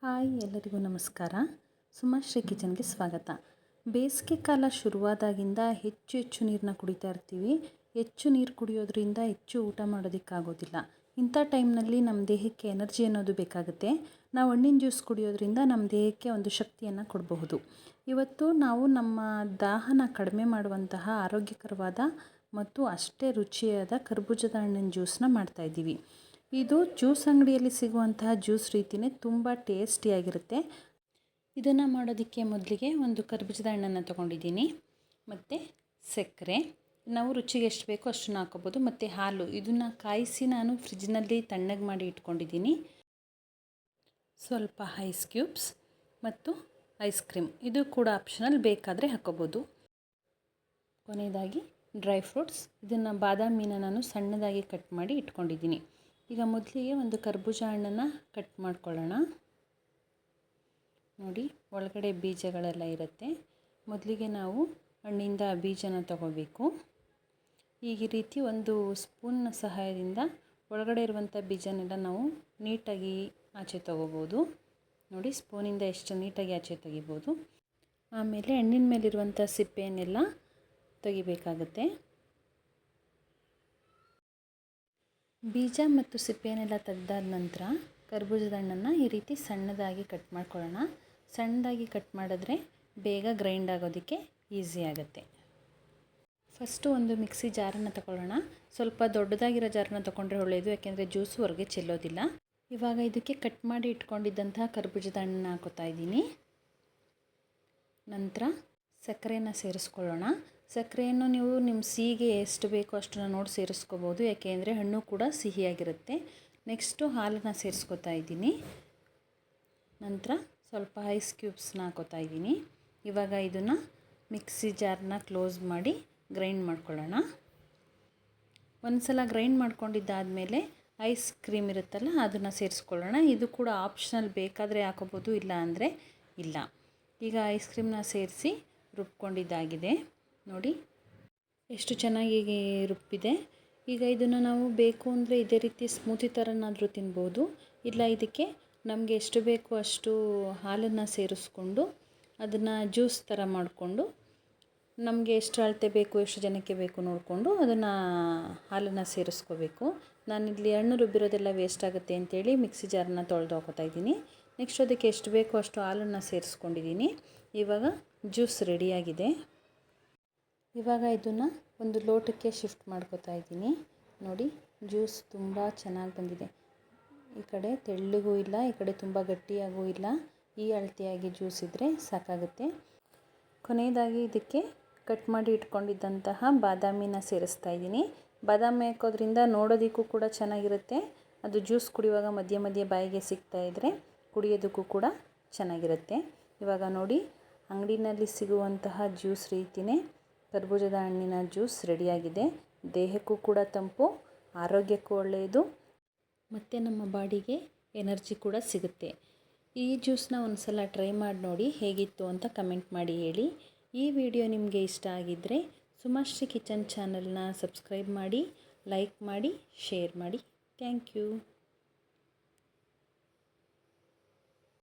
Hi ಎಲ್ಲರಿಗೂ ನಮಸ್ಕಾರ. ಸುಮಾಶ್ರೀ ಕಿಚನ್ಗೆ ಸ್ವಾಗತ. ಬೇಸಿಗೆ ಕಾಲ ಶುರುವಾದಾಗಿಂದ ಹೆಚ್ಚು ನೀರನ್ನ ಕುಡಿತಾ ಇರ್ತೀವಿ. ಹೆಚ್ಚು ನೀರು ಕುಡಿಯೋದ್ರಿಂದ ಹೆಚ್ಚು ಊಟ ಮಾಡೋದಕ್ಕಾಗೋದಿಲ್ಲ. ಇಂಥ ಟೈಮ್ನಲ್ಲಿ ನಮ್ಮ ದೇಹಕ್ಕೆ ಎನರ್ಜಿ ಅನ್ನೋದು ಬೇಕಾಗುತ್ತೆ. ನಾವು ಹಣ್ಣಿನ ಜ್ಯೂಸ್ ಕುಡಿಯೋದ್ರಿಂದ ನಮ್ಮ ದೇಹಕ್ಕೆ ಒಂದು ಶಕ್ತಿಯನ್ನು ಕೊಡಬಹುದು. ಇವತ್ತು ನಾವು ನಮ್ಮ ದಾಹನ ಕಡಿಮೆ ಮಾಡುವಂತಹ ಆರೋಗ್ಯಕರವಾದ ಮತ್ತು ಅಷ್ಟೇ ರುಚಿಯಾದ ಕರ್ಬೂಜದ ಹಣ್ಣಿನ ಜ್ಯೂಸನ್ನ ಮಾಡ್ತಾಯಿದ್ದೀವಿ. ಇದು ಜ್ಯೂಸ್ ಅಂಗಡಿಯಲ್ಲಿ ಸಿಗುವಂತಹ ಜ್ಯೂಸ್ ರೀತಿಯೇ ತುಂಬ ಟೇಸ್ಟಿಯಾಗಿರುತ್ತೆ. ಇದನ್ನು ಮಾಡೋದಕ್ಕೆ ಮೊದಲಿಗೆ ಒಂದು ಕರ್ಬೂಜದ ಹಣ್ಣನ್ನು ತೊಗೊಂಡಿದ್ದೀನಿ ಮತ್ತು ಸಕ್ಕರೆ, ನಾವು ರುಚಿಗೆ ಎಷ್ಟು ಬೇಕೋ ಅಷ್ಟನ್ನು ಹಾಕೋಬೋದು, ಮತ್ತು ಹಾಲು. ಇದನ್ನು ಕಾಯಿಸಿ ನಾನು ಫ್ರಿಜ್ನಲ್ಲಿ ತಣ್ಣಗೆ ಮಾಡಿ ಇಟ್ಕೊಂಡಿದ್ದೀನಿ. ಸ್ವಲ್ಪ ಐಸ್ ಕ್ಯೂಬ್ಸ್ ಮತ್ತು ಐಸ್ ಕ್ರೀಮ್, ಇದು ಕೂಡ ಆಪ್ಷನಲ್, ಬೇಕಾದರೆ ಹಾಕೋಬೋದು. ಕೊನೆಯದಾಗಿ ಡ್ರೈ ಫ್ರೂಟ್ಸ್, ಇದನ್ನು ಬಾದಾಮಿನ ನಾನು ಸಣ್ಣದಾಗಿ ಕಟ್ ಮಾಡಿ ಇಟ್ಕೊಂಡಿದ್ದೀನಿ. ಈಗ ಮೊದಲಿಗೆ ಒಂದು ಕರ್ಬೂಜ ಹಣ್ಣನ್ನು ಕಟ್ ಮಾಡ್ಕೊಳ್ಳೋಣ. ನೋಡಿ, ಒಳಗಡೆ ಬೀಜಗಳೆಲ್ಲ ಇರುತ್ತೆ. ಮೊದಲಿಗೆ ನಾವು ಹಣ್ಣಿಂದ ಬೀಜನ ತಗೋಬೇಕು. ಈ ರೀತಿ ಒಂದು ಸ್ಪೂನ್ನ ಸಹಾಯದಿಂದ ಒಳಗಡೆ ಇರುವಂಥ ಬೀಜನೆಲ್ಲ ನಾವು ನೀಟಾಗಿ ಆಚೆ ತಗೋಬೋದು. ನೋಡಿ, ಸ್ಪೂನಿಂದ ಎಷ್ಟು ನೀಟಾಗಿ ಆಚೆ ತೆಗಿಬೋದು. ಆಮೇಲೆ ಹಣ್ಣಿನ ಮೇಲಿರುವಂಥ ಸಿಪ್ಪೆಯನ್ನೆಲ್ಲ ತೆಗಿಬೇಕಾಗುತ್ತೆ. ಬೀಜ ಮತ್ತು ಸಿಪ್ಪೆಯನ್ನೆಲ್ಲ ತೆಗೆದಾದ ನಂತರ ಕರ್ಬೂಜದ ಹಣ್ಣನ್ನು ಈ ರೀತಿ ಸಣ್ಣದಾಗಿ ಕಟ್ ಮಾಡ್ಕೊಳ್ಳೋಣ. ಸಣ್ಣದಾಗಿ ಕಟ್ ಮಾಡಿದ್ರೆ ಬೇಗ ಗ್ರೈಂಡ್ ಆಗೋದಕ್ಕೆ ಈಸಿ ಆಗುತ್ತೆ. ಫಸ್ಟು ಒಂದು ಮಿಕ್ಸಿ ಜಾರನ್ನು ತಗೊಳ್ಳೋಣ. ಸ್ವಲ್ಪ ದೊಡ್ಡದಾಗಿರೋ ಜಾರನ್ನು ತೊಗೊಂಡ್ರೆ ಒಳ್ಳೆಯದು, ಯಾಕೆಂದರೆ ಜ್ಯೂಸು ಹೊರಗೆ ಚೆಲ್ಲೋದಿಲ್ಲ. ಇವಾಗ ಇದಕ್ಕೆ ಕಟ್ ಮಾಡಿ ಇಟ್ಕೊಂಡಿದ್ದಂತಹ ಕರ್ಬೂಜದ ಹಣ್ಣನ್ನು ಹಾಕೋತಾ ಇದ್ದೀನಿ. ನಂತರ ಸಕ್ಕರೆನ ಸೇರಿಸ್ಕೊಳ್ಳೋಣ. ಸಕ್ಕರೆಯನ್ನು ನೀವು ನಿಮ್ಮ ಸಿಹಿಗೆ ಎಷ್ಟು ಬೇಕೋ ಅಷ್ಟನ್ನು ನೋಡಿ ಸೇರಿಸ್ಕೋಬೋದು, ಯಾಕೆಂದರೆ ಹಣ್ಣು ಕೂಡ ಸಿಹಿಯಾಗಿರುತ್ತೆ. ನೆಕ್ಸ್ಟು ಹಾಲನ್ನು ಸೇರಿಸ್ಕೊತಾ ಇದ್ದೀನಿ. ನಂತರ ಸ್ವಲ್ಪ ಐಸ್ ಕ್ಯೂಬ್ಸ್ನ ಹಾಕೋತಾ ಇದ್ದೀನಿ. ಇವಾಗ ಇದನ್ನು ಮಿಕ್ಸಿ ಜಾರನ್ನ ಕ್ಲೋಸ್ ಮಾಡಿ ಗ್ರೈಂಡ್ ಮಾಡ್ಕೊಳ್ಳೋಣ. ಒಂದು ಸಲ ಗ್ರೈಂಡ್ ಮಾಡ್ಕೊಂಡಿದ್ದಾದಮೇಲೆ ಐಸ್ ಕ್ರೀಮ್ ಇರುತ್ತಲ್ಲ, ಅದನ್ನು ಸೇರಿಸ್ಕೊಳ್ಳೋಣ. ಇದು ಕೂಡ ಆಪ್ಷನಲ್, ಬೇಕಾದರೆ ಹಾಕೋಬೋದು, ಇಲ್ಲ ಅಂದರೆ ಇಲ್ಲ. ಈಗ ಐಸ್ ಕ್ರೀಮ್ನ ಸೇರಿಸಿ ರುಬ್ಕೊಂಡಿದ್ದಾಗಿದೆ. ನೋಡಿ ಎಷ್ಟು ಚೆನ್ನಾಗಿ ರುಬ್ಬಿದೆ. ಈಗ ಇದನ್ನು ನಾವು ಬೇಕು ಅಂದರೆ ಇದೇ ರೀತಿ ಸ್ಮೂತಿ ಥರನಾದರೂ ತಿನ್ಬೋದು, ಇಲ್ಲ ಇದಕ್ಕೆ ನಮಗೆ ಎಷ್ಟು ಬೇಕೋ ಅಷ್ಟು ಹಾಲನ್ನು ಸೇರಿಸ್ಕೊಂಡು ಅದನ್ನು ಜ್ಯೂಸ್ ಥರ ಮಾಡಿಕೊಂಡು, ನಮಗೆ ಎಷ್ಟು ಅಳತೆ ಬೇಕು, ಎಷ್ಟು ಜನಕ್ಕೆ ಬೇಕು ನೋಡಿಕೊಂಡು ಅದನ್ನು ಹಾಲನ್ನು ಸೇರಿಸ್ಕೋಬೇಕು. ನಾನಿಲ್ಲಿ ಹಣ್ಣು ರುಬ್ಬಿರೋದೆಲ್ಲ ವೇಸ್ಟ್ ಆಗುತ್ತೆ ಅಂತೇಳಿ ಮಿಕ್ಸಿ ಜಾರನ್ನ ತೊಳೆದು ಹಾಕೋತಾ ಇದ್ದೀನಿ. ನೆಕ್ಸ್ಟ್ ಅದಕ್ಕೆ ಎಷ್ಟು ಬೇಕೋ ಅಷ್ಟು ಹಾಲನ್ನು ಸೇರಿಸ್ಕೊಂಡಿದ್ದೀನಿ. ಇವಾಗ ಜ್ಯೂಸ್ ರೆಡಿಯಾಗಿದೆ. ಇವಾಗ ಇದನ್ನು ಒಂದು ಲೋಟಕ್ಕೆ ಶಿಫ್ಟ್ ಮಾಡ್ಕೋತಾ ಇದ್ದೀನಿ. ನೋಡಿ, ಜ್ಯೂಸ್ ತುಂಬ ಚೆನ್ನಾಗಿ ಬಂದಿದೆ. ಈ ಕಡೆ ತೆಳ್ಳಗೂ ಇಲ್ಲ, ಈ ಕಡೆ ತುಂಬ ಗಟ್ಟಿಯಾಗೂ ಇಲ್ಲ. ಈ ಅಳತೆಯಾಗಿ ಜ್ಯೂಸ್ ಇದ್ದರೆ ಸಾಕಾಗುತ್ತೆ. ಕೊನೆಯದಾಗಿ ಇದಕ್ಕೆ ಕಟ್ ಮಾಡಿ ಇಟ್ಕೊಂಡಿದ್ದಂತಹ ಬಾದಾಮಿನ ಸೇರಿಸ್ತಾ ಇದ್ದೀನಿ. ಬಾದಾಮಿ ಹಾಕೋದ್ರಿಂದ ನೋಡೋದಕ್ಕೂ ಕೂಡ ಚೆನ್ನಾಗಿರುತ್ತೆ. ಅದು ಜ್ಯೂಸ್ ಕುಡಿಯುವಾಗ ಮಧ್ಯೆ ಮಧ್ಯೆ ಬಾಯಿಗೆ ಸಿಗ್ತಾಯಿದ್ರೆ ಕುಡಿಯೋದಕ್ಕೂ ಕೂಡ ಚೆನ್ನಾಗಿರುತ್ತೆ. ಇವಾಗ ನೋಡಿ, ಅಂಗಡಿನಲ್ಲಿ ಸಿಗುವಂತಹ ಜ್ಯೂಸ್ ರೀತಿಯೇ ಕರ್ಬೂಜದ ಹಣ್ಣಿನ ಜ್ಯೂಸ್ ರೆಡಿಯಾಗಿದೆ. ದೇಹಕ್ಕೂ ಕೂಡ ತಂಪು, ಆರೋಗ್ಯಕ್ಕೂ ಒಳ್ಳೆಯದು, ಮತ್ತು ನಮ್ಮ ಬಾಡಿಗೆ ಎನರ್ಜಿ ಕೂಡ ಸಿಗುತ್ತೆ. ಈ ಜ್ಯೂಸನ್ನ ಒಂದು ಸಲ ಟ್ರೈ ಮಾಡಿ ನೋಡಿ, ಹೇಗಿತ್ತು ಅಂತ ಕಮೆಂಟ್ ಮಾಡಿ ಹೇಳಿ. ಈ ವಿಡಿಯೋ ನಿಮಗೆ ಇಷ್ಟ ಆಗಿದ್ದರೆ ಸುಮಾಶ್ರೀ ಕಿಚನ್ ಚಾನಲ್ನ ಸಬ್ಸ್ಕ್ರೈಬ್ ಮಾಡಿ, ಲೈಕ್ ಮಾಡಿ, ಶೇರ್ ಮಾಡಿ. Thank you.